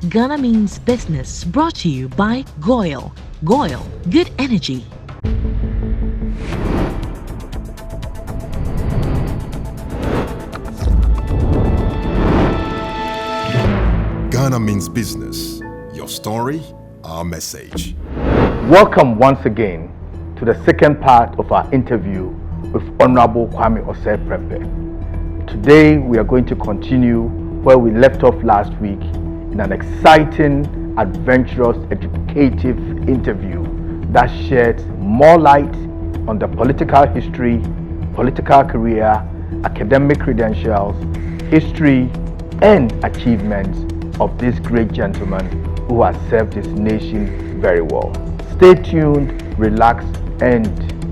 Ghana Means Business, brought to you by GOIL. GOIL, good energy. Ghana Means Business. Your story, our message. Welcome once again to the second part of our interview with Honorable Kwame Osei-Prempeh. Today we are going to continue where we left off last week in an exciting, adventurous, educative interview that shed more light on the political history, political career, academic credentials, history, and achievements of this great gentleman who has served his nation very well. Stay tuned, relax, and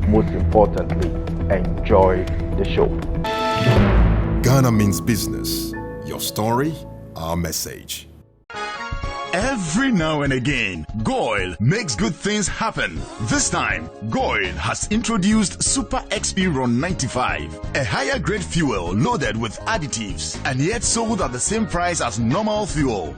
most importantly, enjoy the show. Ghana Means Business. Your story, our message. Every now and again, GOIL makes good things happen. This time, GOIL has introduced Super XP Ron 95, a higher grade fuel loaded with additives and yet sold at the same price as normal fuel.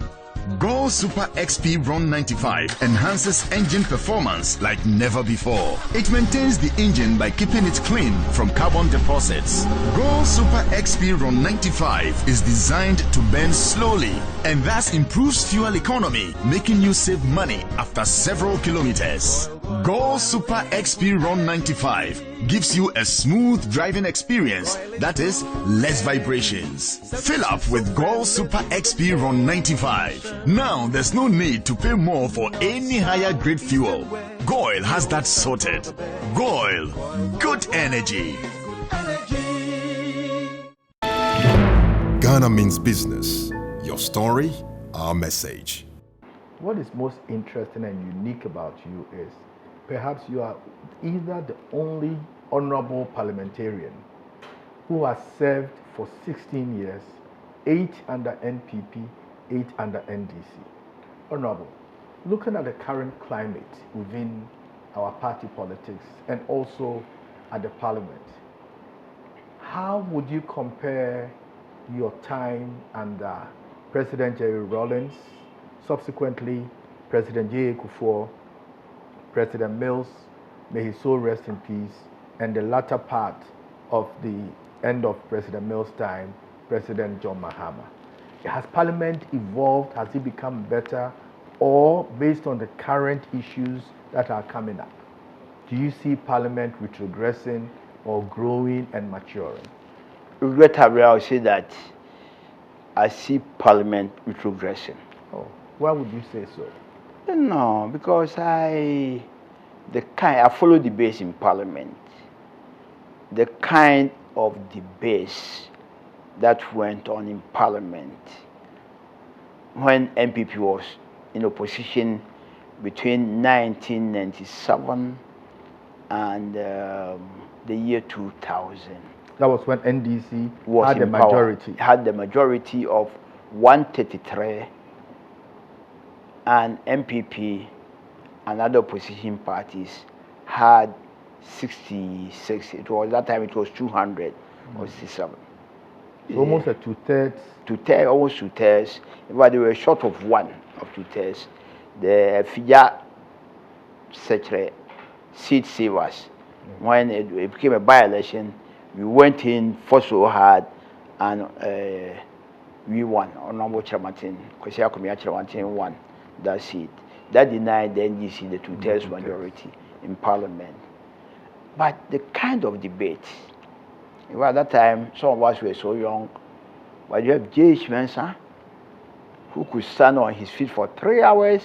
GOIL Super XP Ron 95 enhances engine performance like never before. It maintains the engine by keeping it clean from carbon deposits. GOIL Super XP Ron 95 is designed to burn slowly and thus improves fuel economy, making you save money after several kilometers. GOIL Super XP Ron 95 gives you a smooth driving experience, that is, less vibrations. Fill up with GOIL Super XP Ron 95. Now there's no need to pay more for any higher grade fuel. GOIL has that sorted. GOIL, good energy. Ghana Means Business. Your story, our message. What is most interesting and unique about you is perhaps you are either the only honorable parliamentarian who has served for 16 years, 8 under NPP, 8 under NDC. Honorable, looking at the current climate within our party politics and also at the parliament, how would you compare your time under President Jerry Rawlings, subsequently President J.A. Kufuor, President Mills, may his soul rest in peace, and the latter part of the end of President Mills' time, President John Mahama? Has Parliament evolved? Has it become better? Or based on the current issues that are coming up, do you see Parliament retrogressing or growing and maturing? Regrettably, I would say that I see Parliament retrogressing. Oh, why would you say so? No, because I follow debates in Parliament. The kind of debates that went on in Parliament when MPP was in opposition between 1997 and the year 2000. That was when NDC was had the majority. Had the majority of 133, and MPP and other opposition parties had 66. It was that time it was 200 or 67. So almost a two-thirds. Almost two-thirds. But they were short of one of two-thirds. The figure secretary seat savers. When it became a by-election, we went in, fought so hard, and we won. Honorable Chairman won that seat. That denied the NDC the two-thirds majority in Parliament. But the kind of debate, at that time, some of us were so young, but you have GhMeansBiz, who could stand on his feet for 3 hours,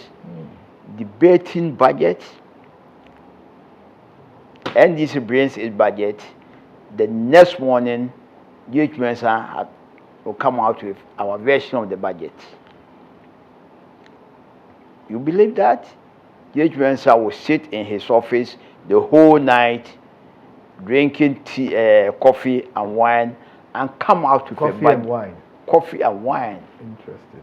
debating budget. NDC brings its budget. The next morning, GhMeansBiz will come out with our version of the budget. You believe that? GhMeansBiz will sit in his office the whole night, drinking tea, coffee and wine, and come out with coffee and wine. Coffee and wine. Interesting.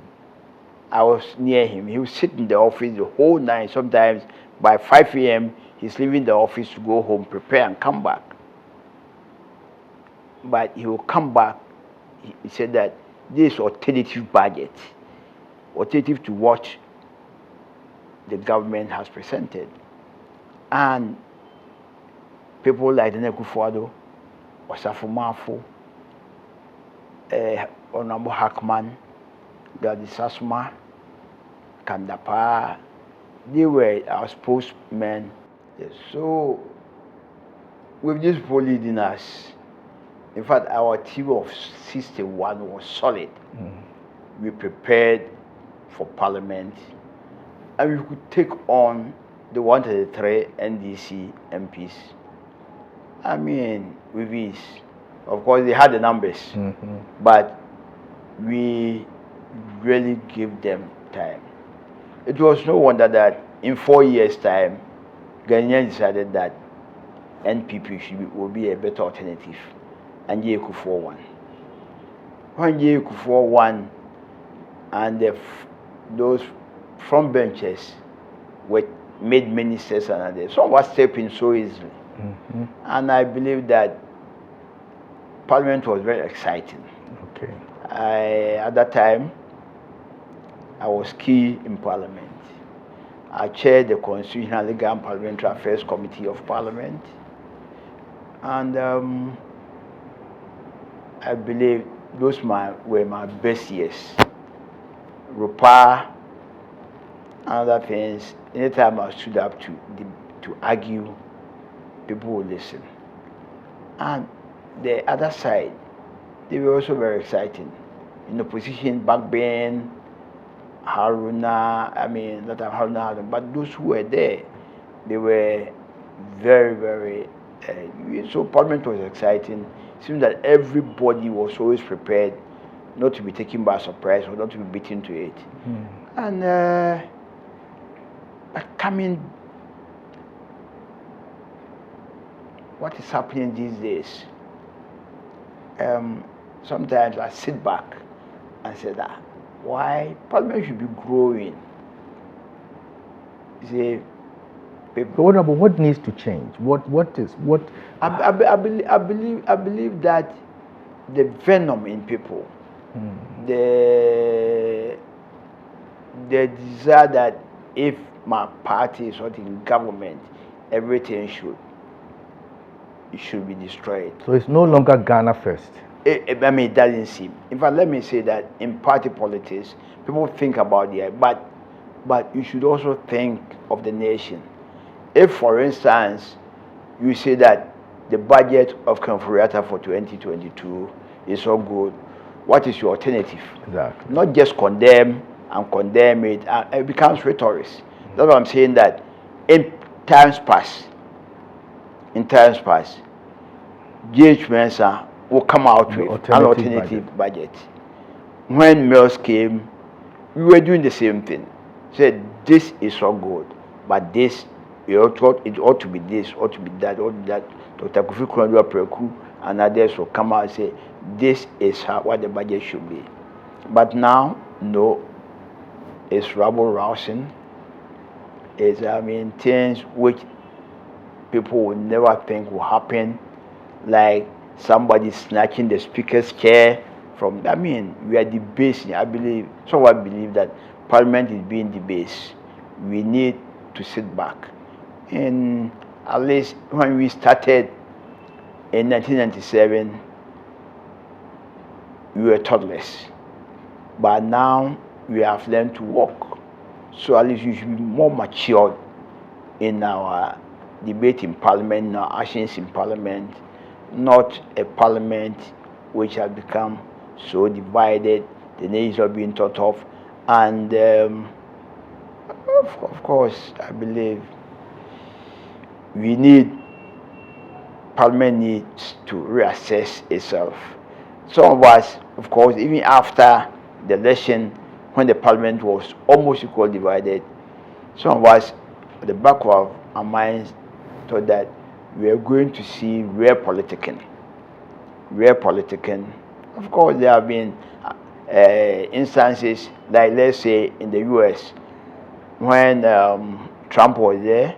I was near him. He would sit in the office the whole night. Sometimes by 5 a.m., he's leaving the office to go home, prepare, and come back. But he will come back. He said that this alternative budget alternative to what the government has presented. And people like Nene Kufuor, Osafo Maafo, Honorable Hackman, Gadi Sasma, Kandapa, they were our spokesmen. Yes. So, with this people leading us, in fact, our team of 61 was solid. We prepared for Parliament, and we could take on the 133 NDC MPs. I mean, with ease. Of course, they had the numbers, but we really gave them time. It was no wonder that in 4 years' time, Ghanaians decided that NPP will be a better alternative, and Kufuor won. When Kufuor won, and those front benches were made ministers and others, some were stepping so easily. And I believe that Parliament was very exciting. Okay. At that time, I was key in Parliament. I chaired the Constitutional, Legal and Parliamentary Affairs Committee of Parliament. And I believe those were my best years. Rupa and other things, anytime I stood up to argue, people would listen. And the other side, they were also very exciting. In opposition, back then, Haruna, I mean, not Haruna, but those who were there, they were very, very, so Parliament was exciting. It seemed that everybody was always prepared not to be taken by surprise or not to be beaten to it. And what is happening these days? Sometimes I sit back and say that why Parliament should be growing. You see, but what needs to change? I believe that the venom in people, the desire that if my party is not in government, everything should be destroyed. So it's no longer Ghana first. I mean, it doesn't seem. In fact, let me say that in party politics, people think about the but you should also think of the nation. If, for instance, you say that the budget of Confuriata for 2022 is so good, what is your alternative? Exactly. Not just condemn it, and it becomes rhetoric. That's what I'm saying, that in times past, GhMeansBiz will come out with an alternative budget. When Mills came, we were doing the same thing. Said this is so good, but this it ought to be this, ought to be that, ought to be that. Dr. Kofi Preku and others will come out and say this is what the budget should be. But now, no, it's rabble rousing. It's things which people would never think will happen, like somebody snatching the speaker's chair from. We are debasing. I believe that Parliament is being debased. We need to sit back. And at least when we started in 1997, we were toddlers. But now we have learned to walk. So at least we should be more matured in our debate in Parliament, in our actions in Parliament, not a Parliament which has become so divided, the nations are being thought of. And of course, I believe Parliament needs to reassess itself. Some of us, of course, even after the election, when the Parliament was almost equally divided, some of us, at the back of our minds, thought that we are going to see real politicking. Of course, there have been instances, like let's say in the US, when Trump was there,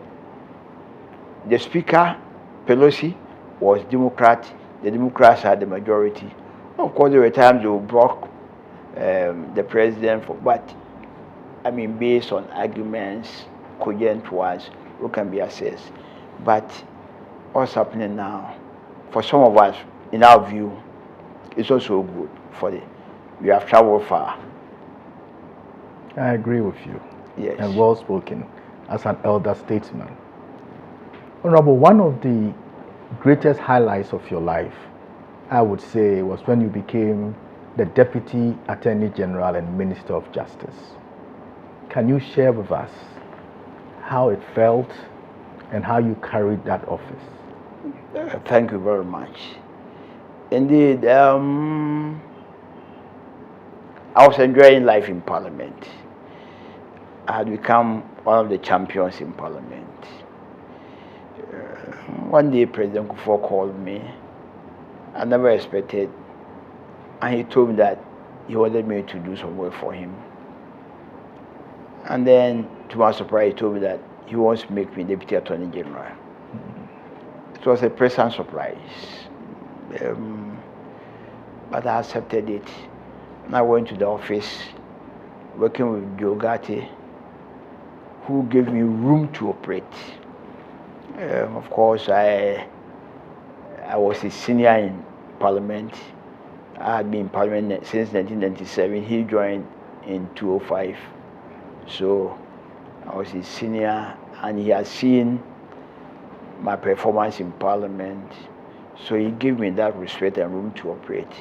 the Speaker, Pelosi, was Democrat. The Democrats had the majority. Of course, there were times they would block the president, but based on arguments, cogent ones, who can be assessed. But what's happening now, for some of us, in our view, it's also good we have traveled far. I agree with you. Yes. And well spoken as an elder statesman. Honorable, one of the greatest highlights of your life, I would say, was when you became the Deputy Attorney General and Minister of Justice. Can you share with us how it felt and how you carried that office? Thank you very much. Indeed, I was enjoying life in Parliament. I had become one of the champions in Parliament. One day, President Kufuor called me. I never expected, and he told me that he wanted me to do some work for him. And then, to my surprise, he told me that he wants to make me Deputy Attorney General. It was a pleasant surprise, but I accepted it. And I went to the office, working with Geogati, who gave me room to operate. Of course, I was a senior in Parliament. I had been in Parliament since 1997. He joined in 2005. So I was a senior, and he had seen my performance in Parliament. So he gave me that respect and room to operate.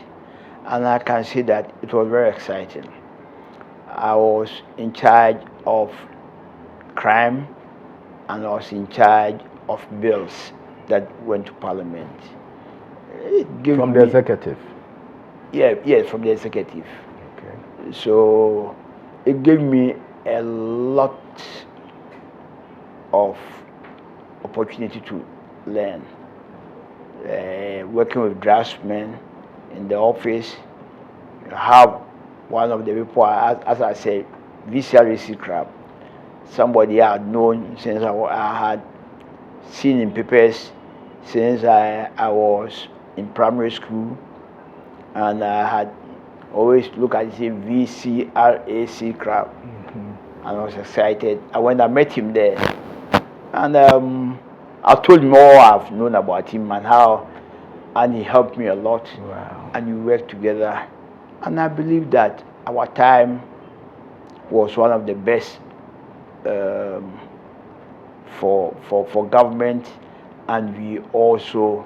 And I can say that it was very exciting. I was in charge of crime, and I was in charge of bills that went to Parliament. From the executive? Yes, from the executive. Okay. So it gave me a lot of opportunity to learn. Working with draftsmen in the office, you have one of the people, as I said, VCRC crab. Somebody I had known since I had seen in papers since I was in primary school, and I had always looked at the VCRAC crab, and I was excited. And when I met him there, and I told him all I've known about him and he helped me a lot. Wow. And we worked together, and I believe that our time was one of the best for government, and we also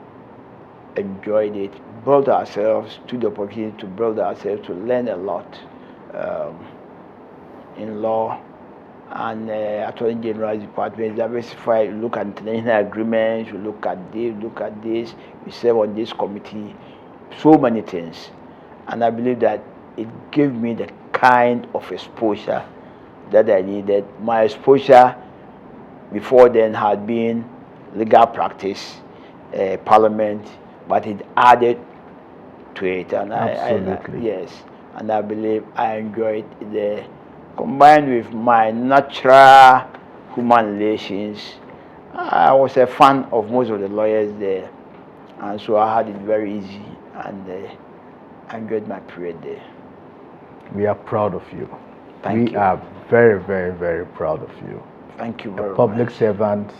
enjoyed it, built ourselves to the opportunity to build ourselves, to learn a lot in law and Attorney General's department. Diversify, look at international agreements, you look at this, we serve on this committee, so many things. And I believe that it gave me the kind of exposure that I needed. My exposure before then had been legal practice, Parliament, but it added to it. And absolutely. Yes, and I believe I enjoyed it. Combined with my natural human relations, I was a fan of most of the lawyers there, and so I had it very easy, and I enjoyed my period there. We are proud of you. Thank we you. are very, very, very proud of you. Thank you very much. A public servant,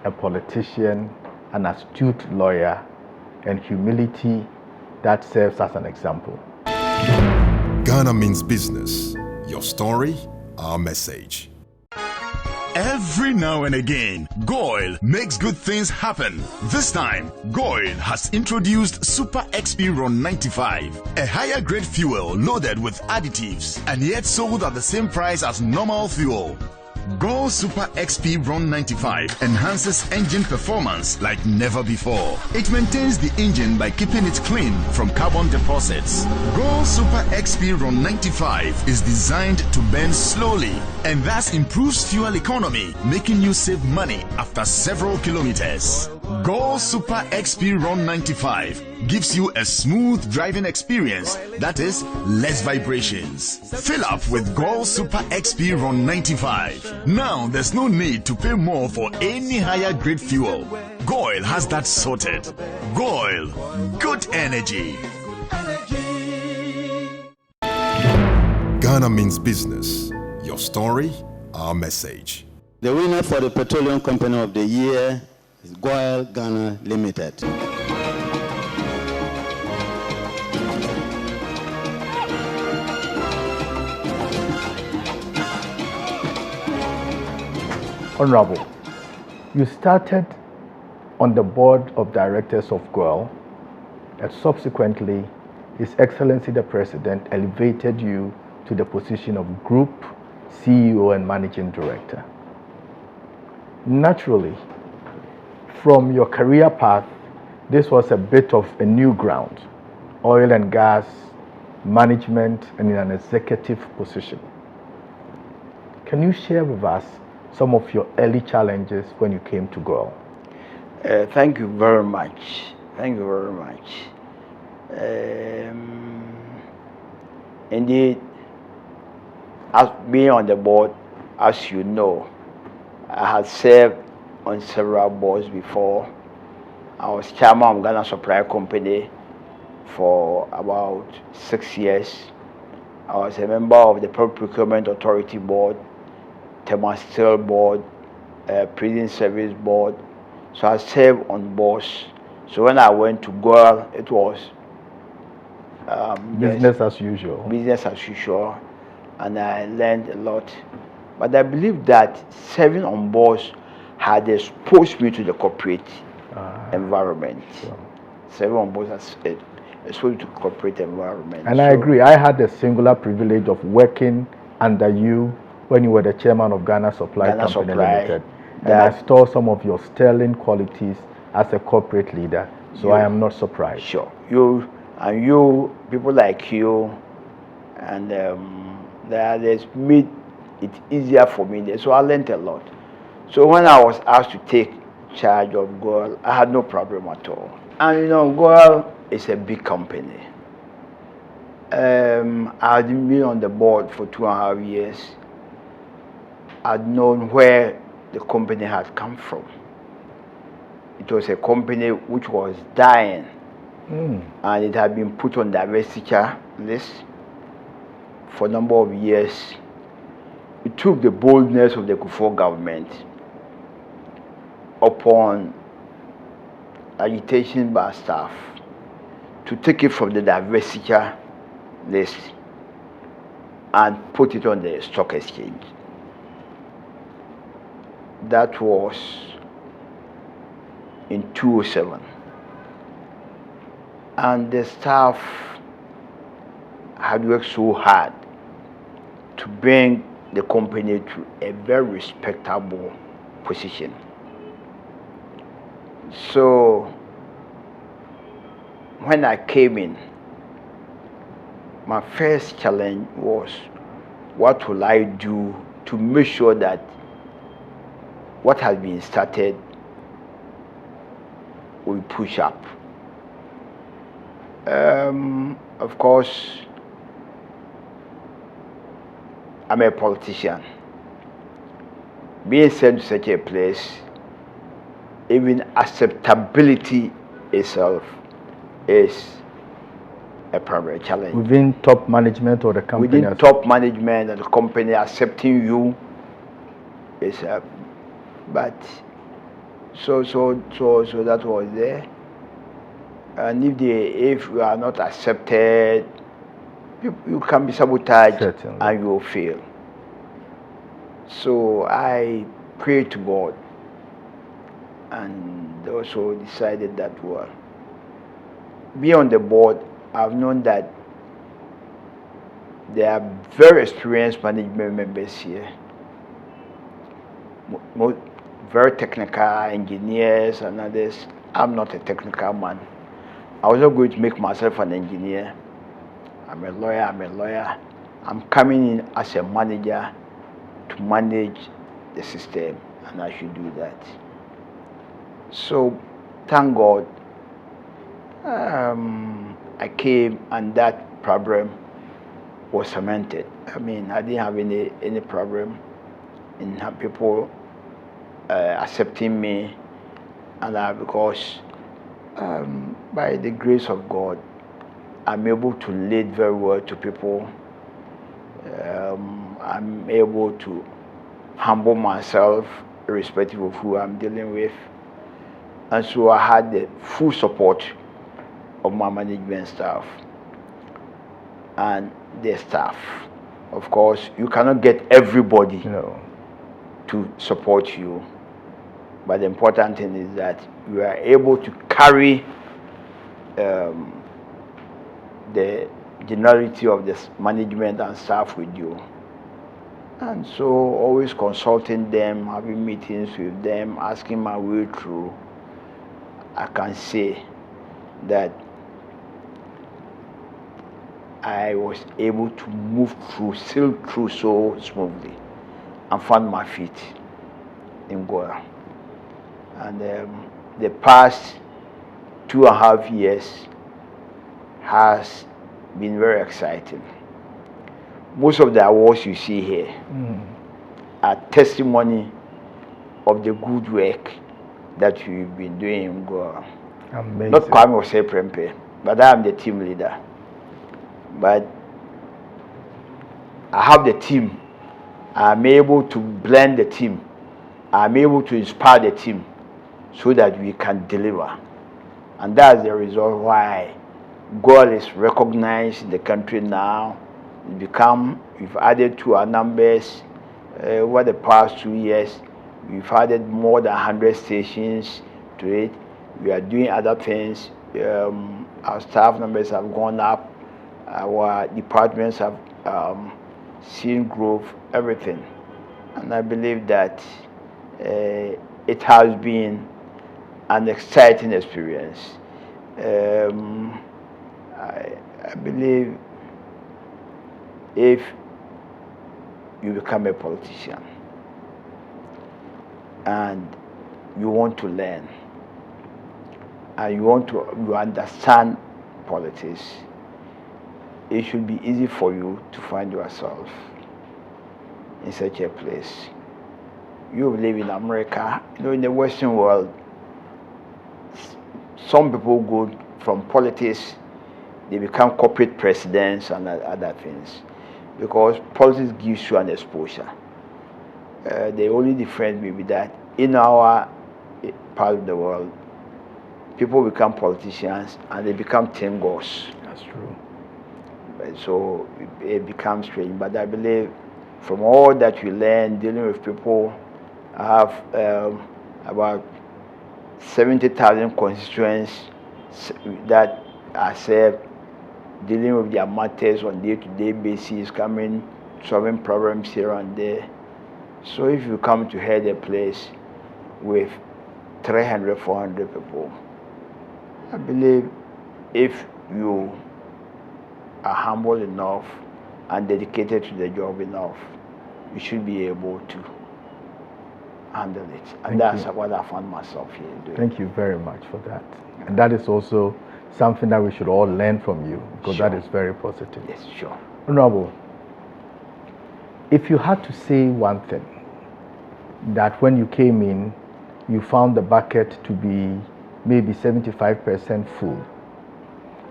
a politician, an astute lawyer, and humility that serves as an example. Ghana means business. Your story, our message. Every now and again, GOIL makes good things happen. This time, GOIL has introduced Super XP Ron 95, a higher grade fuel loaded with additives and yet sold at the same price as normal fuel. GOIL Super XP Ron 95 enhances engine performance like never before. It maintains the engine by keeping it clean from carbon deposits. GOIL Super XP Ron 95 is designed to burn slowly and thus improves fuel economy, making you save money after several kilometers. GOIL Super XP Ron 95 gives you a smooth driving experience, that is, less vibrations. Fill up with GOIL Super XP Ron 95. Now there's no need to pay more for any higher grade fuel. GOIL has that sorted. GOIL, good energy. Ghana means business. Your story, our message. The winner for the Petroleum Company of the Year is GOIL Ghana Limited. Honorable, you started on the board of directors of GOIL, and subsequently, His Excellency the President elevated you to the position of Group CEO and Managing Director. Naturally, from your career path, this was a bit of a new ground, oil and gas, management, and in an executive position. Can you share with us some of your early challenges when you came to GOIL? Thank you very much. Thank you very much. Indeed, as being on the board, as you know, I had served on several boards before. I was chairman of Ghana Supply Company for about 6 years. I was a member of the Public Procurement Authority Board, Thermal Steel Board, Prison Service Board. So I served on boards. So when I went to GOIL, it was business as usual. Business as usual, and I learned a lot. But I believe that serving on boards had exposed me to the corporate environment. Sure. Serving on boards has exposed to the corporate environment. And I agree. I had the singular privilege of working under you when you were the chairman of Ghana Supply Company Limited. And I saw some of your sterling qualities as a corporate leader. So I am not surprised. Sure. People like you, and that has made it easier for me. So I learned a lot. So when I was asked to take charge of GOIL, I had no problem at all. And you know, GOIL is a big company. I'd been on the board for 2.5 years. I'd known where the company had come from. It was a company which was dying, and it had been put on the divestiture list for a number of years. It took the boldness of the Kufuor government upon agitation by staff to take it from the divestiture list and put it on the stock exchange. That was in 2007. And the staff had worked so hard to bring the company to a very respectable position. So when I came in, my first challenge was, what will I do to make sure that what has been started will push up? Of course, I'm a politician. Being sent to such a place, even acceptability itself is a primary challenge. Within top management or the company? Within top management and the company accepting you is a, but so that was there. And if you are not accepted, you can be sabotaged. Certainly. And you will fail. So I prayed to God and also decided that, well, being on the board, I've known that there are very experienced management members here, very technical engineers and others. I'm not a technical man. I was not going to make myself an engineer. I'm a lawyer. I'm coming in as a manager to manage the system, and I should do that. So, thank God, I came and that problem was cemented. I mean, I didn't have any problem in people accepting me, and because by the grace of God, I'm able to lead very well to people. I'm able to humble myself irrespective of who I'm dealing with. And so I had the full support of my management staff and their staff. Of course, you cannot get everybody to support you, but the important thing is that you are able to carry the generality of the management and staff with you. And so always consulting them, having meetings with them, asking my way through, I can say that I was able to move through, sail through so smoothly and found my feet in GOIL. And the past 2.5 years has been very exciting. Most of the awards you see here are testimony of the good work that we've been doing in GOIL. Amazing. Not Kwame Osei-Prempeh, but I am the team leader. But I have the team. I'm able to blend the team. I'm able to inspire the team so that we can deliver. And that's the result why GOIL is recognized in the country now. We've added to our numbers over the past 2 years. We've added more than 100 stations to it. We are doing other things. Our staff numbers have gone up. Our departments have seen growth, everything. And I believe that it has been an exciting experience. I believe if you become a politician and you want to learn and you understand politics, it should be easy for you to find yourself in such a place. You live in America, in the Western world, some people go from politics, they become corporate presidents and other things, because politics gives you an exposure. The only difference may be that in our part of the world, people become politicians and they become team goals. That's true. So it becomes strange. But I believe from all that we learn dealing with people, I have about 70,000 constituents that are served, dealing with their matters on day-to-day basis, coming, solving problems here and there. So if you come to head a place with 300, 400 people, I believe if you are humble enough and dedicated to the job enough, you should be able to handle it. And that's what I found myself here doing. Thank you very much for that. And that is also something that we should all learn from you, because that is very positive. Yes, sure. Honorable, if you had to say one thing, that when you came in, you found the bucket to be maybe 75% full,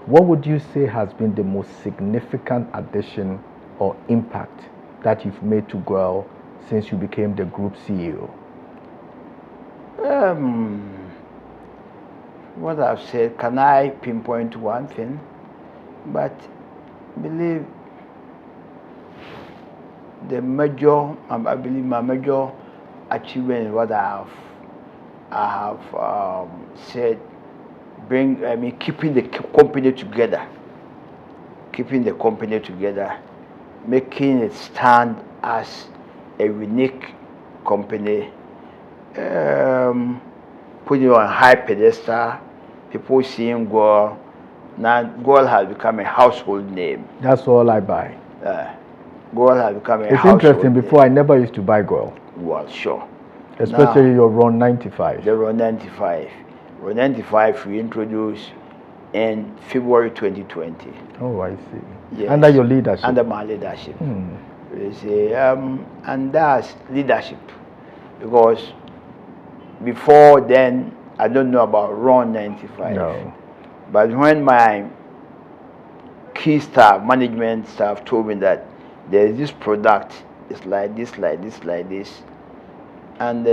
what would you say has been the most significant addition or impact that you've made to GOIL since you became the group CEO? What I've said, can I pinpoint one thing? But I believe I believe my major achievement is what I have said, keeping the company together, making it stand as a unique company, putting it on a high pedestal, people seeing GOIL. Now GOIL has become a household name. That's all I buy. GOIL has become a household name. It's interesting, before I never used to buy GOIL. Well, sure. Especially now, your Ron 95. The Ron 95. Ron 95 we introduced in February 2020. Oh, I see. Yes. Under your leadership? Under my leadership. And that's leadership. Because before then, I don't know about Ron 95. No. But when my key staff, management staff, told me that there's this product, it's like this, like this, like this, and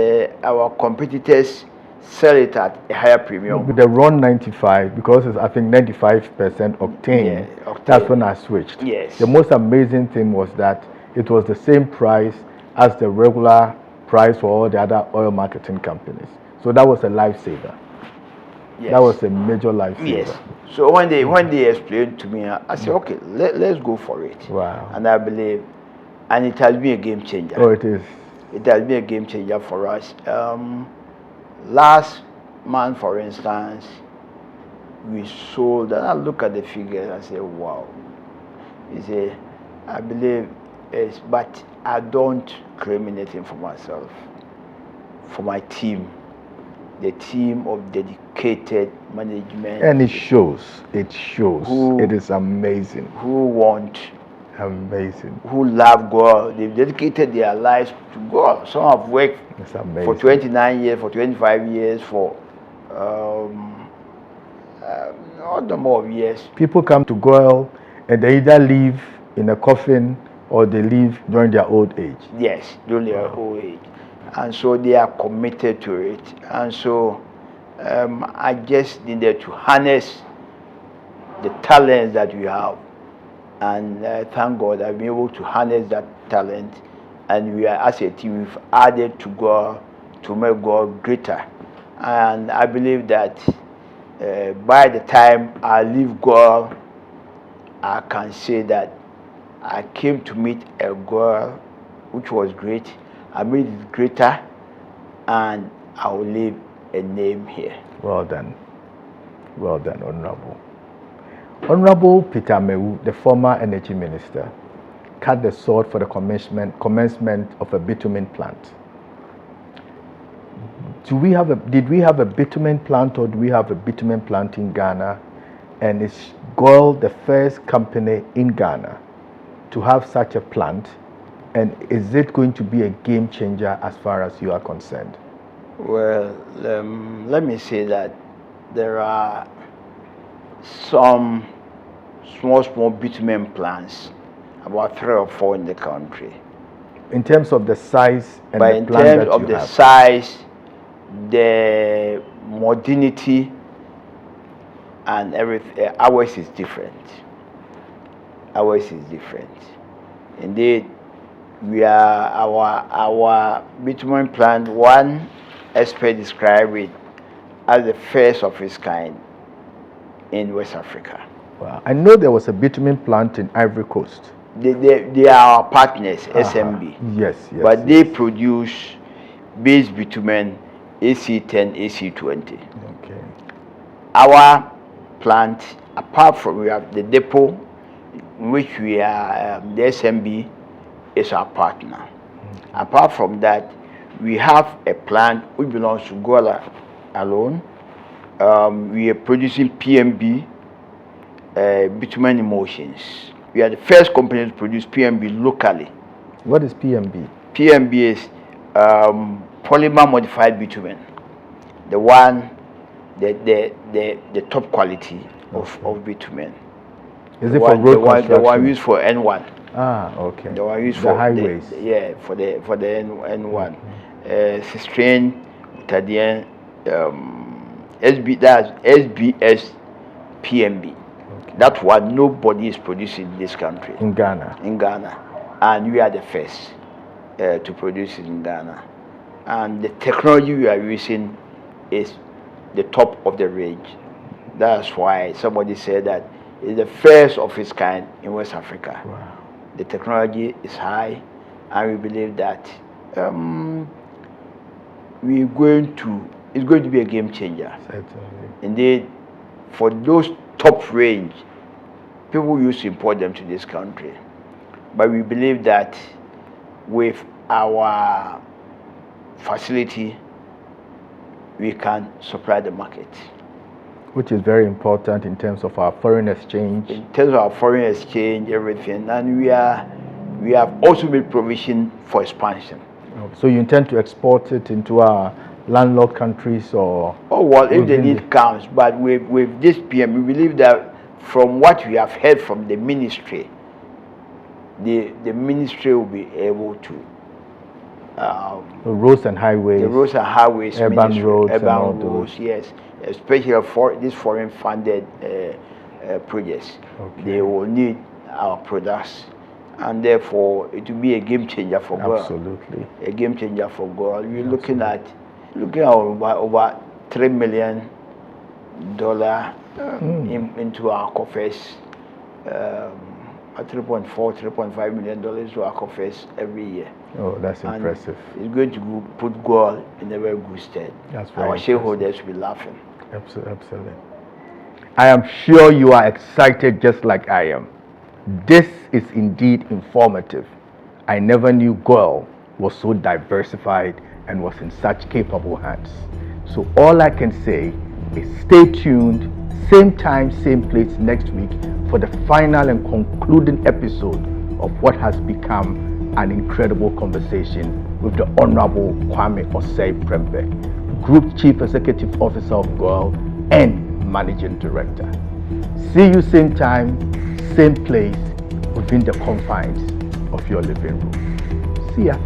our competitors sell it at a higher premium. With the Ron 95, because it's, I think 95% octane, Yeah, octane. that's when I switched. Yes. The most amazing thing was that it was the same price as the regular price for all the other oil marketing companies. So that was a lifesaver. Yes. That was a major lifesaver. Yes. So when they explained to me, I said, okay, let's go for it. Wow. And I believe, and it has been a game changer. Oh, it is. It has been a game changer for us. Last month, for instance, we sold, and I look at the figures and say, wow. You say, I believe it's, but I don't claim anything for myself. For my team, the team of dedicated management. And it shows. It shows. Who- It is amazing. Who want, Amazing. who love God. They've dedicated their lives to God. Some have worked It's amazing. for 29 years, for 25 years, for all number of years. People come to GOIL and they either leave in a coffin or they leave during their old age. Yes, during their old age. And so they are committed to it. And so I just needed to harness the talents that we have. And thank God I've been able to harness that talent. And we are, as a team, we've added to God to make God greater. And I believe that by the time I leave God, I can say that I came to meet a girl which was great. I made it greater, and I will leave a name here. Well done. Well done, Honorable. Honorable Peter Mewu, the former energy minister, cut the sword for the commencement of a bitumen plant. Did we have a bitumen plant, or do we have a bitumen plant in Ghana? And is GOIL the first company in Ghana to have such a plant? And is it going to be a game changer as far as you are concerned? Well, let me say that there are some small bitumen plants, about 3 or 4 in the country. In terms of the size and But the in plant terms that of you the have. size, the modernity, and everything, ours is different. Ours is different. Indeed, we are our bitumen plant. One expert described it as the first of its kind in West Africa. Wow. I know there was a bitumen plant in Ivory Coast. They are our partners, SMB. Yes, yes. But yes. they produce base bitumen AC10, AC20. Okay. Our plant, apart from we have the depot, in which we are the SMB is our partner. Apart from that, we have a plant which belongs to GOIL alone. We are producing PMB, bitumen emulsions. We are the first company to produce PMB locally. What is PMB? PMB is polymer modified bitumen, the one, the top quality of bitumen. Is it for road construction? The one used for N1. Ah, okay. The one used the for highways. for the N1. Strain, Italian, that's SBS PMB. Okay. That's what nobody is producing in this country. In Ghana. In Ghana, and we are the first to produce it in Ghana. And the technology we are using is the top of the range. That's why somebody said that it's the first of its kind in West Africa. Wow. The technology is high, and we believe that it's going to be a game changer. Certainly. Indeed, for those top range, people used to import them to this country. But we believe that with our facility, we can supply the market. Which is very important in terms of our foreign exchange. In terms of our foreign exchange, everything, and we have also made provision for expansion. So you intend to export it into our landlocked countries, or? Oh well, if the within need comes, but with this PM, we believe that from what we have heard from the ministry, the ministry will be able to The roads and highways. The roads and highways, urban ministry, roads, and all urban those. roads, yes, especially for these foreign funded projects. Okay. They will need our products, and therefore it will be a game changer for GOIL. Absolutely. A game changer for GOIL. We're looking at over $3 million into our coffers. 3.5 million dollars to our coffers every year. Oh, that's and impressive. It's going to put GOIL in a very good stead. That's very Our shareholders will be laughing. Absolutely. I am sure you are excited just like I am. This is indeed informative. I never knew GOIL was so diversified and was in such capable hands. So all I can say is stay tuned, same time, same place next week for the final and concluding episode of what has become an incredible conversation with the Honorable Kwame Osei-Prempeh, Group Chief Executive Officer of GOIL and Managing Director. See you same time, same place, within the confines of your living room. See ya.